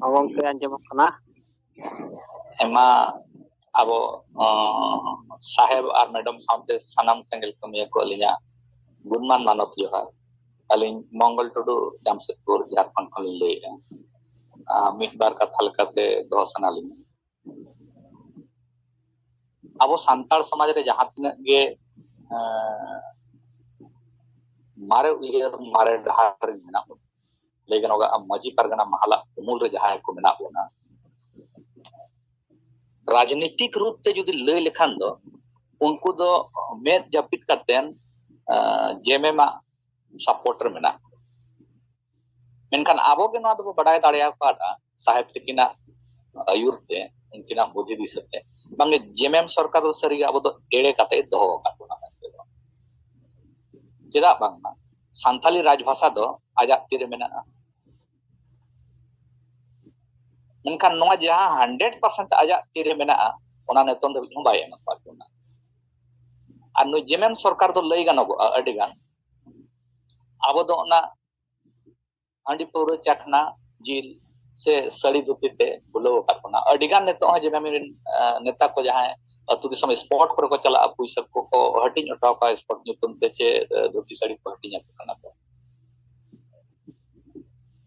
Gongke anjamok kana ema abo saheb ar madam सामते sanam sengel kamiya ko alinya gunman manot johar alin mongol tudu jamshedpur jharkhand khon leya mid bar katha lekate doh sanalin abo santal samaj re jahan tinag ge mare uyar mare dahar mena lekin oga maji pargana mahala umul re jahay ko mena bona राजनीतिक रूप से जुदी लय लेखान दो उनको दो मेद जापित कतेन जेमेमा supporter मेना मेनखान आबो के नवा दो बडाय दाड़िया पाटा साहेब तकिना आयुरते उनकिना बुद्धि दिसते बांगे जेमेम सरकार दो सरी आबो दो एड़े कते दोहो काटुना मेनते दो चेदा बांगना सांथाली राजभाषा दो आजा तिरे मेना मेनखान नवा जहां 100% आजा तिरे मेना ओना नेतों दो बाय एम पाटुना और नु जेमेम सरकार दो लय गानो अडिगान आबो दो ना हांडी पौर चखना जिल से सड़ी धुतीते बुलो काटना अडिगान नेतो जेमेम नेता को जहां अतु दिसम स्पॉट पर को चला पुइसा को हटिन अटाव का स्पॉट नुतुम ते चे धोती साड़ी को हटिन करना को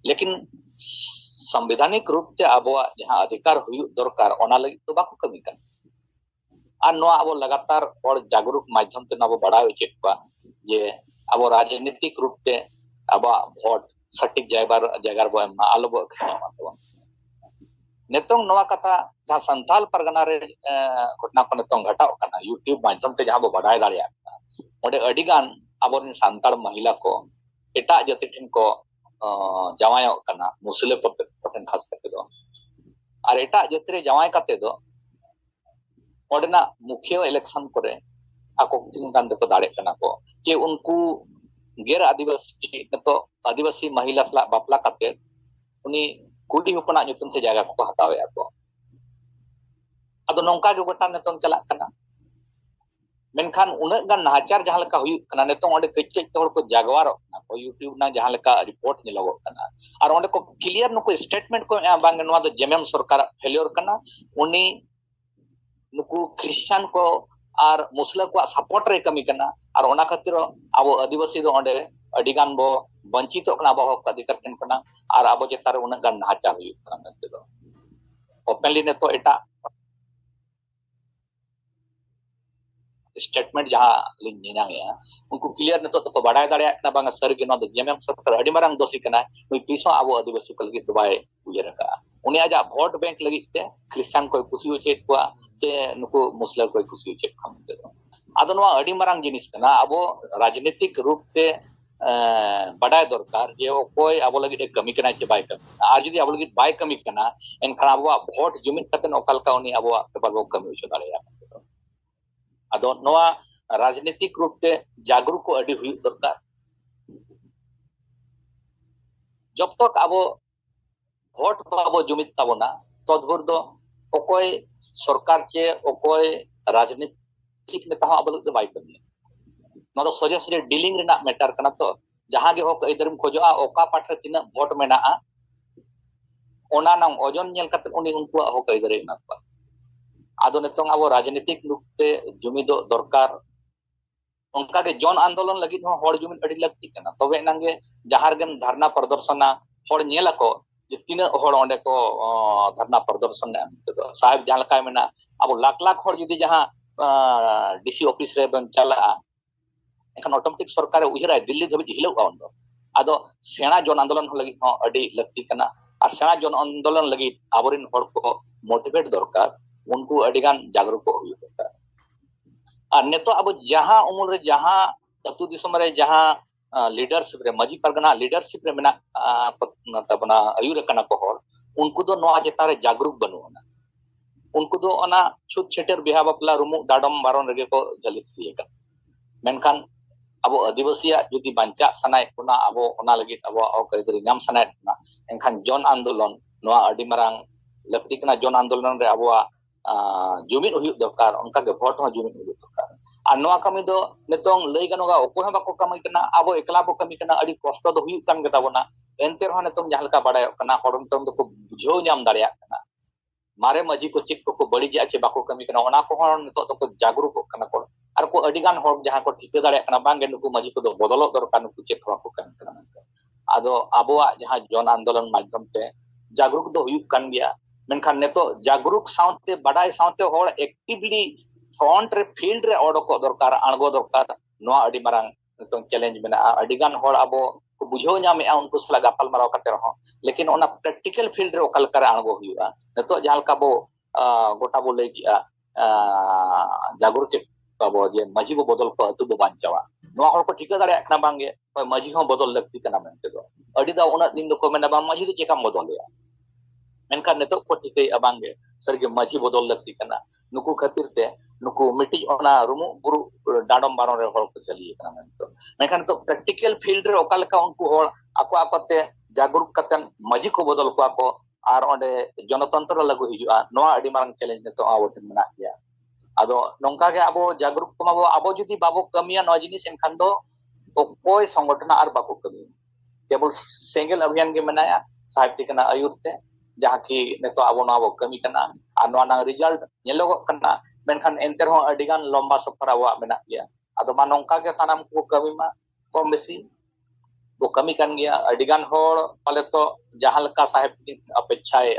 लेकिन संवैधानिक रूप से आबो जहां अधिकार हुई दरकार ओना लगी तो बाको कमी कर और नवा अब लगातार और जागरूक माध्यम ते नबो बड़ा उचित बा जे अब राजनीतिक रूप से अब वोट सटीक जयगार बो एमा आलो बो खमा तो नेतों नवा कथा जहां संथाल परगना रे घटना को नेतों घटाव कना यूट्यूब माध्यम ते जहां बो बडाय दाड़िया ओडे अडिगान अबोरिन सांताल महिला को एटा जाति ठिन को जावायो कना मुसले पटन खास करते दो और एटा जाति जावाय कते दो ओडना मुखिया इलेक्शन करे आको तीन गान दको दाड़े कना को जे उनको गैर आदिवासी तो आदिवासी महिला सला बापला कते उनी कुड़ी हुपना nyutum से जायगा को हतावे आको अदो नोंका के गोटा नेतों चला कना मेनखान उनक गान नाचार जहां लका हुई कना नेतों ओंडे कच्चे तोड़ को जागवार ना को यूट्यूब ना जहां लका रिपोर्ट नि लगो कना और ओंडे को क्लियर नुको स्टेटमेंट को बांग नवा दो जेमेम सरकार फेलियर कना उनी नुकु क्रिश्चियन को और मुस्लिम को सपोर्ट रे कमी कना और ओना खातिर अब आदिवासी दो ओंडे अडिगान बो वंचित कना बो हक अधिकार ठेन कना और अब जेतार उनक गान नाचा हुई कना मेनते दो ओपनली ने तो एटा स्टेटमेंट जहां लिन निना गया उनको क्लियर ने तो बडाय दाड़िया कना बांगा सर के न जेमेम सरकार अडी मारंग दोषी कना उई तीसो अब आदिवासी को लगी दुबाई उयर का उनी आजा वोट बैंक लगी ते क्रिश्चियन को खुशी होचे को जे नुको मुस्लिम को खुशी होचे खमते दो आदो नवा अडी मारंग जिनिस कना अब राजनीतिक रूप ते बडाय दरकार जे कोई अब लगी एक कमी कना चे बाय कमी आज जदी अब लगी बाय कमी कना एनखान अब वोट जुमित कते ओकल का उनी अब केवल कमी होचे दाड़िया अदो नवा राजनीतिक रूप से जागरूक को अड़ी हुई दरकार जब तक अब वोट बाबो जुमित ताबोना तदभर दो ओकोय सरकार चे ओकोय राजनीतिक नेता अब लोग बाय कमी न तो सोजे सोजे डीलिंग रेना मैटर कना तो जहां गे होक इधरम खोजोआ ओका पाठे तिना वोट मेना ओना नाम ओजन नेल कते उनी उनको होक इधरे ना आदो नेतों अब राजनीतिक रूप से जुमिदो दरकार उनका के जन आंदोलन लगी हो हर जुमिद अड़ी लगती कना तबे नांगे जहार गेम धरना प्रदर्शना हर नेला को जे तीन हर ओंडे को धरना प्रदर्शन ने तो साहेब जहां लका मेना अब लाख लाख हर जुदी जहां डीसी ऑफिस रे बन चला एखन ऑटोमेटिक सरकार उहिराय दिल्ली धबि हिलो आउंदो आदो सेना जन आंदोलन लगी हो अड़ी लगती कना और सेना जन आंदोलन लगी आबरिन हर को मोटिवेट दरकार उनको अडिगान जागरूक को हुई दरकार और नेतो अब जहां उम्र रे जहां अतु दिसम रे जहां लीडरशिप रे मजी परगना लीडरशिप रे मेना तबना आयुर कना को हर उनको दो नवा जेतारे जागरूक बनुना उनको दो अना छुट छेटर बिहा बापला रुमु डाडम बारन रे को जलिस दिए का मेनखान अब आदिवासिया जुदी बांचा सनाय कोना अब ओना लगी अब कइदरी नाम सनाय ना एनखान जन आंदोलन नवा अडी मारंग लक्ति कना जन आंदोलन रे अब जुमिद हुई दरकार उनका के वोट हो जुमिद हुई दरकार और नोआ कमी दो नितोंग लई गनोगा ओको हं बाको कमी कना आबो एकला बो कमी कना अडी कष्ट दो हुयु कान गेताबोना एनते रहो नितोंग जहां लका बाडाय कना हड़म तोंग दो को बुझो ᱧᱟᱢ दाड़िया कना मारे मजी को चिक को बड़ी जे बाको कमी कना ओना को हन नितो दो को जागरूक कना को आर को अडिगान हर जहां को ठिका दाड़िया कना बांगे नुकु मजी को दो बदलो दरकार नुकु चेक को कमी कना आदो आबोआ जहां जन आंदोलन माध्यम ते जागरूक दो हुयु कान गया मेनखान नितो जागरूक साउते बाडाय साउते होड़ एक्टिवली फ्रंट रे फील्ड रे ओडको दरकार आणगो दरकार नोआ अडी मारांग नितो चैलेंज मेना अडिगान होड़ आबो को बुझो ᱧᱟᱢ ए उनको सला गापल माराव काते रहो लेकिन ओना प्रैक्टिकल फील्ड रे ओकल करे आणगो हुयुआ नितो जहां का बो गोटा बो लई किया जागरूक बाबो जे मजी बो बदल को अतु बो बांचावा नोआ होड़ को ठिका दाड़िया कना बांगे मजी हो बदल लगती कना मेनते दो अडी दा उना दिन दो को मेना बा मजी दो चेकाम बदलया मेनखान नितो को ठिकै अबांगे सरगे मजी बदल लगती कना नुकु खातिर ते नुकु मिटी ओना रुमु गुरु डाडम बारों रे होड़ को चली कना मेनतो मेनखान तो प्रैक्टिकल फील्ड रे ओका लका उनको होड़ आको आकोते जागरूक कतन मजी को बदल को आको आर ओंडे जनतंत्र लागू हिजुआ नोआ अडी मारंग चैलेंज नितो आबो ठेन मेना गया आदो नोंका के आबो जागरूक को माबो आबो जुदी बाबो कमिया नोआ जिनिस एनखान दो कोई संगठन आर बाको कमी केवल सेंगल अभियान के मनाया साहित्य कना आयुरते जहां की नितो आबो नोआ कमी कना आर नोआ ना रिजल्ट नेलोगो कना मेनखान एंते रहो अडिगान लंबा सफर आवा मेना गया आदो मा नोंका के सानाम को कमी मा कम बेसी वो कमी कान गया अडिगान होड़ पाले तो जहां लका साहित्य की अपेक्षाए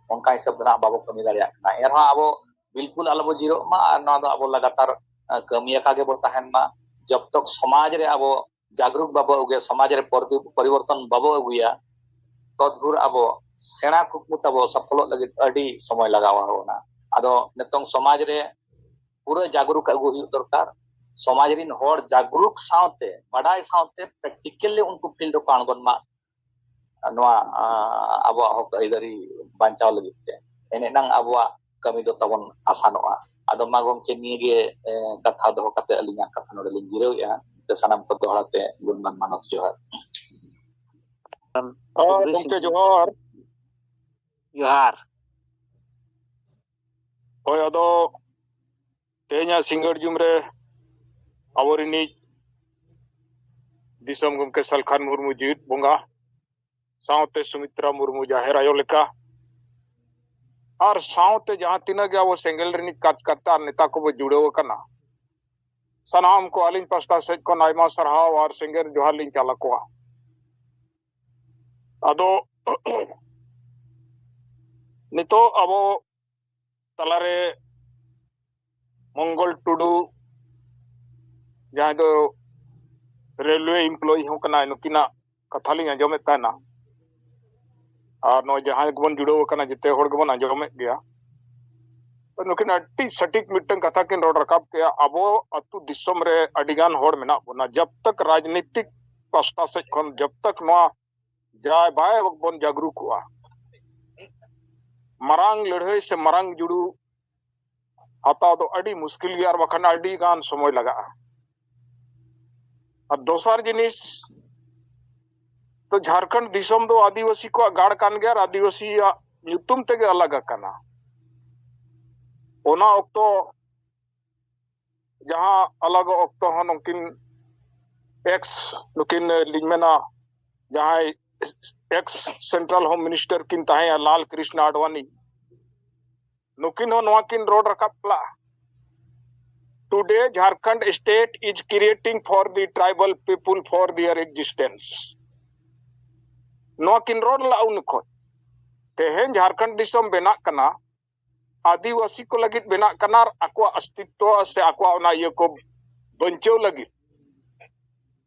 उनका हिसाब दना बाबो कमी दाड़िया कना एरहा आबो बिल्कुल अलबो जीरो मा आर नोआ दो आबो लगातार कमिया का के बो ताहेन मा जब तक समाज रे आबो जागरूक बाबो उगे समाज रे परिवर्तन बाबो अगुया तदभुर आबो सेना कुकमु तबो सफल लगे अडी समय लगावा होना आदो नितोंग समाज रे पूरा जागरूक अगु हुयु दरकार समाज रिन होड़ जागरूक साउते बाडाय साउते प्रैक्टिकली उनको फील्ड को आणगोन मा नोआ आबो हक आइदारी बांचाव लगिते एने नंग आबो कमी दो तबन आसानोआ आदो मा गमके निगे कथा दो कते अलिना कथा नोडे लिन जिरौया ते सनाम को दोहराते गुणमान मानत जोहार गमके जोहार जोहार होय अदो ते냐 सिंगड़ जुमरे आवरिनी दिसम गमके सलखान मुर्मू जीत बोंगा साउते सुमित्रा मुर्मू जाहेर आयो लेका और साउते जहां तिना गया वो सेंगल रिनी कत्ता नेता को बो जुड़ेव कना सनाम को अलिन पास्ता से को नाइमा सरहाव और सेंगल जोहार लिन चाला को अदो नितो अबो तलारे मंगल टुडू जहां दो रेलवे एम्प्लॉय हो कना नुकिना कथा लिन आंजोमे ताना और नो जहां गबन जुड़ो कना जते होड़ गबन आंजोमे गया तो नुकिन अट्टी सटीक मिटन कथा किन रोड रकाब के अबो अतु दिसम रे अडिगान होड़ मेना बोना जब तक राजनीतिक पास्ता से खन जब तक नो जाय बाय बन जागरूक हुआ मरांग लड़ाई से मरांग जुड़ू हताव दो अड़ी मुश्किल गया और बखन अड़ी गान समय लगा और दोसर जिनिस तो झारखंड दिसम दो आदिवासी को गाड़ कान गया आदिवासी युतुम तेगे अलग कना ओना ओक्तो जहां अलग ओक्तो हो नकिन एक्स नुकिन लिंगमेना जहां एक्स सेंट्रल होम मिनिस्टर किन ताहे लाल कृष्ण आडवाणी नुकिन हो नोआ किन रोड रकापला today Jharkhand state is creating for the tribal people for their existence नोआ किन रोड ला उनको तेहेन झारखंड दिसम बेना कना आदिवासी को लगित बेना कना आको अस्तित्व से आको ना ये को बंचो लगी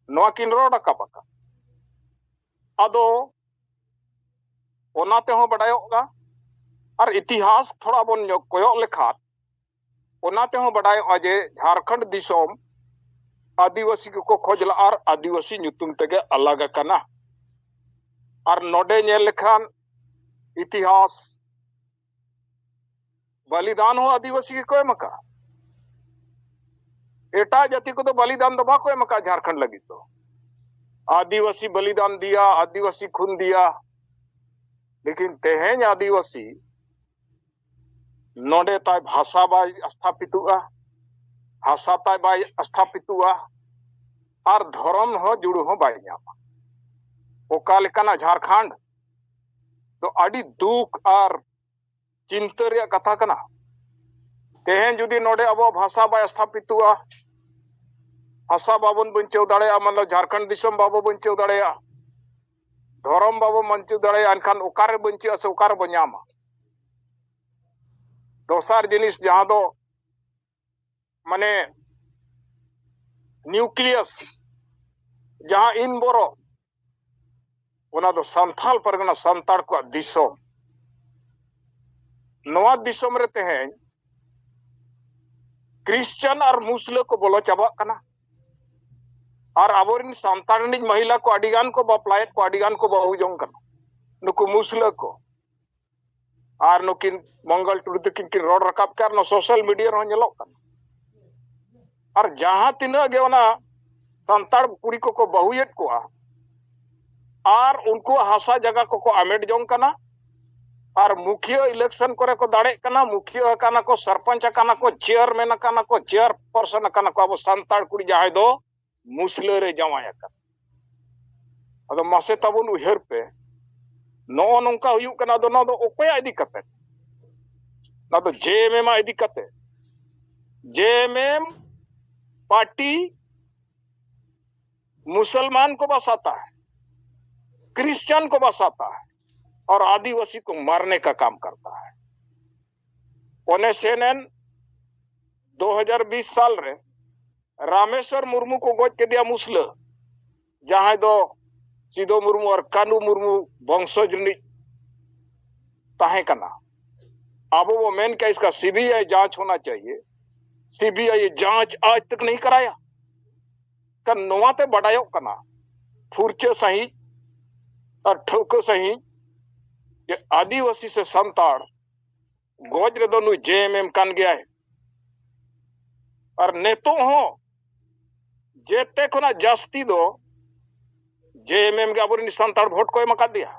नोआ किन रोड रकापका अदो ओनाते हो बड़ायोगा और इतिहास थोड़ा बन कोयो लेखा ओनाते हो बड़ायोगा जे झारखंड दिसम आदिवासी को खोजला और आदिवासी नुतुम तेगे अलग कना और नोडे नेल लेखान इतिहास बलिदान हो आदिवासी को एमका एटा जाति को तो बलिदान दबा को एमका झारखंड लगी तो आदिवासी बलिदान दिया आदिवासी खून दिया लेकिन तेहेन आदिवासी नोडे ताय भाषा बाय स्थापित हुआ हासा ताय बाय स्थापितुआ और धर्म हो जुड़ू हो बाय नामा ओका लेकाना झारखंड तो अड़ी दुख और चिंता रे कथा कना तेहेन जुदी नोडे अब भाषा बाय स्थापितुआ भाषा बाबन बंचव दाड़े मतलब झारखंड दिसम बाबो बंचव दाड़े धर्म बाबो बंचव दाड़े अनखान ओकारे बंचे से ओकारे बन्यामा दोसार जिनिस जहां दो माने न्यूक्लियस जहां इन बोरो ओना दो संथाल परगना संताड़ को दिसम नवा दिसम रे तेहेन क्रिश्चियन और मुस्लिम को बोलो चाबा कना और आबोरिन सांताड़नी महिला को अडिगान को बापलायत को अडिगान को बहु जोंग कना नुकु मुस्लिम को और नुकिन मंगल टुडू किन रोड रकाब कर नो सोशल मीडिया रो नेलो कना और जहां तिना गे ओना सांताड़ कुड़ी को बहुयत को और उनको हासा जगह को आमेट जोंग कना और मुखिया इलेक्शन करे को दाड़े कना मुखिया काना को सरपंच काना को चेयरमैन काना को चेयर पर्सन काना को अब सांताड़ कुड़ी जहां दो मुस्लिम रे जमाया कर अदो मासे तबुन उहर पे नो नोंका हुयु कना दो ना दो ओकोया इदी कते ना दो जेएमएम इदी कते जेएमएम पार्टी मुसलमान को बसाता है क्रिश्चियन को बसाता है और आदिवासी को मारने का काम करता है ओने सेनेन 2020 साल रे रामेश्वर मुर्मू को गोज के दिया मुस्लिम जहां दो सिदो मुर्मू और कानू मुर्मू वंशज ताहे कना अब वो मेन क्या इसका सीबीआई जांच होना चाहिए सीबीआई जांच आज तक नहीं कराया का नोवाते बढ़ायो कना फुरचे सही और ठोको सही ये आदिवासी से संताड़ गोज रे दोनों जेएमएम कान गया है और नेतो हो जेते कोना जास्ती दो जेएमएम के आबोरिन संताड़ वोट को एम दिया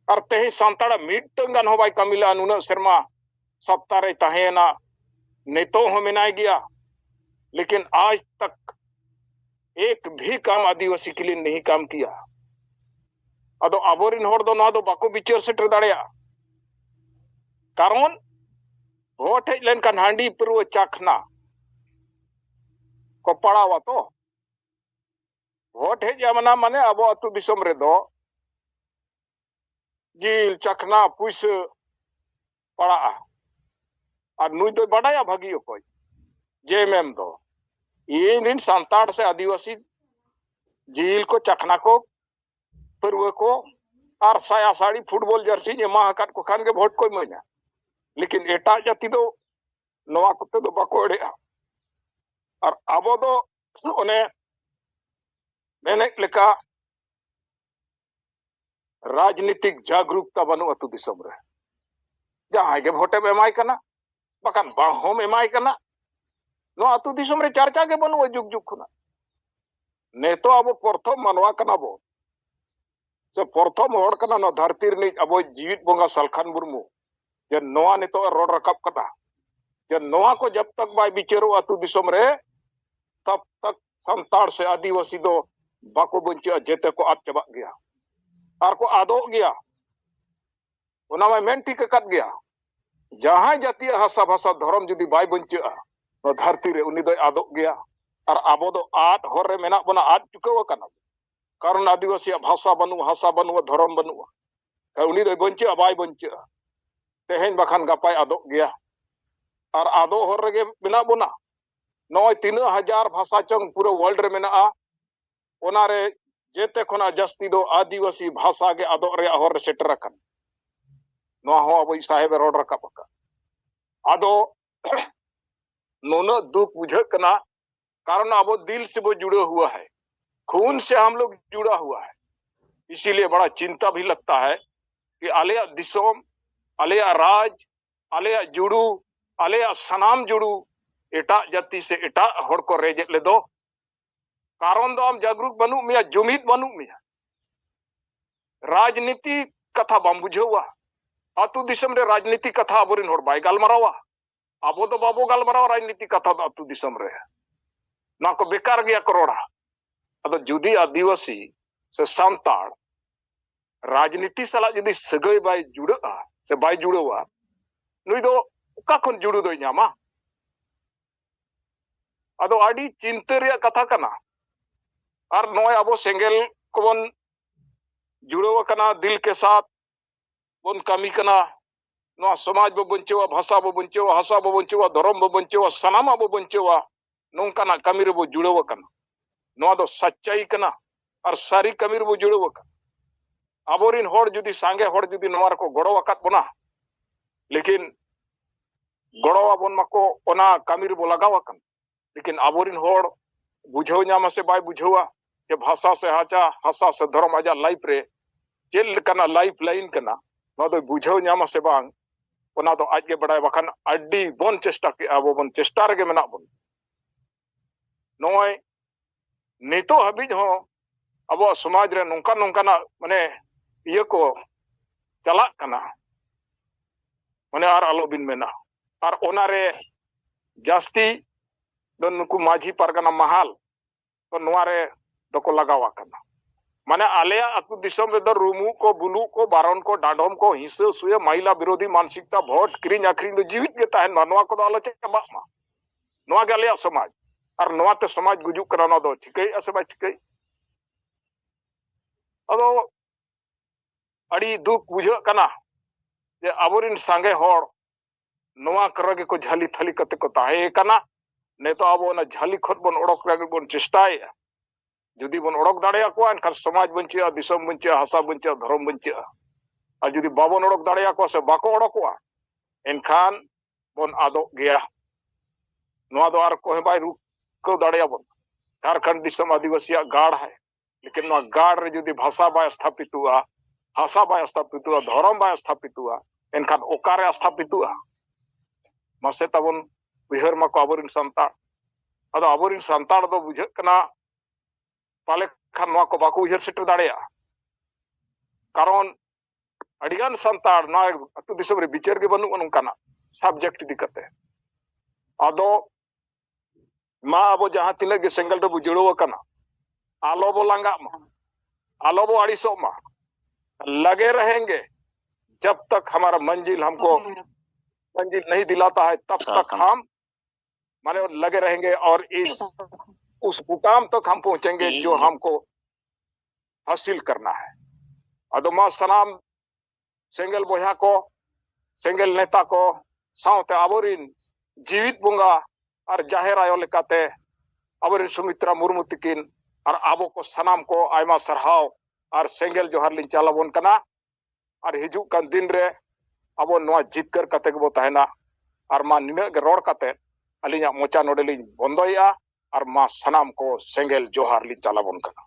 और तेही संताड़ मीटिंग गान हो बाय कमिला नुना शर्मा सप्ताह रे ताहेना नेतो हो मिनाय गया लेकिन आज तक एक भी काम आदिवासी के लिए नहीं काम किया अदो आबोरिन होड़ दो ना दो बाको बिचार सेटर दाड़िया कारण वोट हेज लेनकान हांडी पुरव चाखना को पड़ावा तो वोट हेज मना माने अब अतु दिसम रे दो जिल चखना पुइस पड़ा और नुई तो बड़ाया भागी कोई जेएमएम दो ये दिन संताड़ से आदिवासी जिल को चखना को पुरव को और साया साड़ी फुटबॉल जर्सी ये महाकाट को खान के वोट कोई मजा लेकिन एटा जाति दो नवा कुत्ते दो बाको एड़े और आबो दो ओने मैंने लिखा राजनीतिक जागरूकता बनु अतु दिसम रे जहां के वोटे में एमाय कना बकान बाहोम एमाय कना नो अतु दिसम रे चर्चा के बनु जुग जुग खुना नेतो अब प्रथम मानवा कना बो से प्रथम होड़ कना नो धरती रे अब जीवित बोंगा सलखान मुर्मू जे नोआ नितो रोड रकाब कता जे नोआ को जब तक बाय बिचारो अतु दिसम रे तब तक संताड़ से आदिवासी दो बाको बंचे जेते को आद चबा गया और को आदो गया ओना में मेन ठीक कत गया जहां जातीय भाषा भाषा धर्म जुदी बाय बंचे नो धरती रे उनी दो आदो गया और आबो दो आद होर रे मेना बना आद चुकाव कना कारण आदिवासी भाषा बनु धर्म बनु उनी दो बंचे बाय बंचे तेहेन बखान गपाय आदो गया और आदो होर रे मेना बना नय 3000 भाषा चंग पूरा वर्ल्ड रे मेना ओना रे जेते खोना जस्ती दो आदिवासी भाषा के आदो रे होर सेटर कन नो हो अब साहेब रोड रकाब का आदो नोनो दुख बुझ कना कारण अब दिल से वो जुड़े हुआ है खून से हम लोग जुड़ा हुआ है इसीलिए बड़ा चिंता भी लगता है कि आलिया दिसोम आलिया राज आलिया जुड़ू आलिया सनाम जुड़ू एटा जाति से एटा होड़ को रेज ले दो कारण दो हम जागरूक बनू मिया जुमिद बनू मिया राजनीति कथा बम बुझेवा अतु दिसम रे राजनीति कथा आबोरिन होड़ बाय गालमारावा ᱟᱵᱚ ᱫᱚ ᱵᱟᱵᱚ ᱜᱟᱞᱢᱟᱨᱟᱣ ᱨᱟᱡᱱᱤᱛᱤ ᱠᱟᱛᱷᱟ ᱫᱚ ᱟᱹᱛᱩ ᱫᱤᱥᱚᱢ ᱨᱮ ᱱᱚᱣᱟ ᱠᱚ ᱵᱮᱠᱟᱨ ᱜᱮᱭᱟ ᱠᱚ ᱨᱚᱲᱟ ᱟᱫᱚ ᱡᱩᱫᱤ ᱟᱹᱫᱤᱵᱟᱹᱥᱤ ᱥᱮ ᱥᱟᱱᱛᱟᱲ ᱨᱟᱡᱱᱤᱛᱤ ᱥᱟᱞᱟᱜ ᱡᱩᱫᱤ ᱥᱟᱹᱜᱟᱹᱭ ᱵᱟᱭ ᱡᱩᱲᱟᱹᱜᱼᱟ ᱥᱮ ᱵᱟᱭ ᱡᱩᱲᱟᱹᱣᱟ ᱱᱩᱭ ᱫᱚ ᱚᱠᱟ ᱠᱷᱚᱱ ᱡᱩᱲᱩ ᱫᱚᱭ ᱧᱟᱢᱟ ᱟᱫᱚ ᱟᱹᱰᱤ ᱪᱤᱱᱛᱟᱹ ᱨᱮᱭᱟᱜ ᱠᱟᱛᱷᱟ ᱠᱟᱱᱟ ᱟᱨ ᱱᱚᱜᱼᱚᱭ ᱟᱵᱚ ᱥᱮᱸᱜᱮᱞ ᱠᱚᱵᱚᱱ ᱡᱩᱲᱟᱹᱣ ᱟᱠᱟᱱᱟ ᱫᱤल के साथ ᱵᱚᱱ ᱠᱟᱹᱢᱤ ᱠᱟᱱᱟ ᱱᱚᱣᱟ ᱥᱚᱢᱟᱡ ᱵᱚ ᱵᱟᱧᱪᱟᱣᱟ ᱵᱷᱟषᱟ ᱵᱚ ᱵᱟᱧᱪᱟᱣᱟ ᱦᱟᱥᱟ ᱵᱚ ᱵᱟᱧᱪᱟᱣᱟ ᱫᱷᱚᱨᱚᱢ ᱵᱚ ᱵᱟᱧᱪᱟᱣᱟ ᱥᱟᱱᱟᱢᱟᱜ ᱵᱚ ᱵᱟᱧᱪᱟᱣᱟ ᱱᱚᱝᱠᱟᱱᱟᱜ ᱠᱟᱹᱢᱤ ᱨᱮᱵᱚ ᱡᱩᱲᱟᱹᱣ ᱟᱠᱟᱱᱟ ᱱᱚᱣᱟ ᱫᱚ ᱥᱟच्चाई ᱠᱟᱱᱟ ᱟᱨ ᱥᱟᱹᱨᱤ ᱠᱟᱹᱢᱤ ᱨᱮᱵᱚ ᱡᱩᱲᱟᱹᱣ ᱟᱠᱟᱱᱟ ᱟᱵᱚᱨᱤᱱ ᱦᱚᱲ ᱡᱩᱫᱤ ᱥᱟᱸᱜᱮ ᱦᱚᱲ ᱡᱩᱫᱤ ᱱᱚᱣᱟ ᱨᱮᱠᱚ ᱜᱚᱲᱚ ᱟᱠᱟᱫ ᱵᱚᱱᱟ लेकिन गड़ो आबन माको ओना कामी रे लगाव आकन लेकिन आबोरिन होड़ बुझाव नामा से बाय बुझावा जे भाषा से हासा से धर्म आजा लाइफ रे जेल कना लाइफ लाइन कना ना दो बुझाव नामा से बांग ओना दो आज के बड़ाय बखान अड्डी बोन चेष्टा के आबो बोन चेष्टा रे मेना बोन नोय नितो हबिज हो अब समाज रे नोंका नोंकाना माने इये को चला कना माने आर आलो बिन मेना आर ओनारे जास्ती दो नुकु माझी पारगना महाल तो नोवारे दको लगावा कना माने आलेया अतु दिसम रे दो रुमु को बुलु को बारन को डाडोम को हिंसा सुये महिला विरोधी मानसिकता भोट क्रीन आखरीन दो जीवित के ताहेन नोवा को दो आलो चबा मा नोवा गे आलेया समाज आर नोवा ते समाज गुजुक कना नो दो ठिकई असे बा ठिकई अदो अड़ी दुख बुझा कना जे आबोरिन सांगे होड़ नोवा करगे को झाली थाली कते को ताहे कना ने तो आबो ना झाली खत बन ओडक लागे बन चेष्टाय जुदी बन ओडक दाड़े को एनखान समाज बंचिया दिसम बंचिया हासा बंचिया धर्म बंचिया और जुदी बाबन ओडक दाड़े को से बाको ओडकोआ एनखान बन आदो गया नोवा दो आर को बाय रुक को दाड़े बन झारखंड दिसम आदिवासिया गाड़ है लेकिन नोवा गाड़ रे जुदी भाषा बाय स्थापित हुआ हासा बाय स्थापित हुआ धर्म बाय स्थापित हुआ एनखान ओकारे स्थापित हुआ मासे तबन उहर माको आबोरिन संताड़ अदो आबोरिन संताड़ दो बुझे कना पाले खान नोवा को बाको उहर सेटर दाड़ेया कारण अडिगान संताड़ ना अतु दिसम रे बिचार के बनु नोंकाना सब्जेक्ट इदी कते अदो मा आबो जहां तिना गे सेंगल रे बुजड़ो कना आलो बो लांगा मा आलो बो अड़ीसो मा लगे रहेंगे जब तक हमारा मंजिल हमको मंजिल नहीं दिलाता है तब तक हम माने लगे रहेंगे और इस उस मुकाम तक हम पहुंचेंगे जो हमको हासिल करना है अदमा सनाम सेंगल बोया को सेंगल नेता को साउते आबोरिन जीवित बुंगा और जाहिर आयो लेकाते आबोरिन सुमित्रा मुर्मू तिकिन और आबो को सनाम को आयमा सरहाव और सेंगल जोहार लिन चालाबोन कना और हिजू कान दिन रे अब नोआ जितकर कते गबो ताहेना और मा निना गे रोड कते अलिया मोचा नोडेलिन बंदोया और मा सनाम को सेंगल जोहार लिन चालाबोन कना।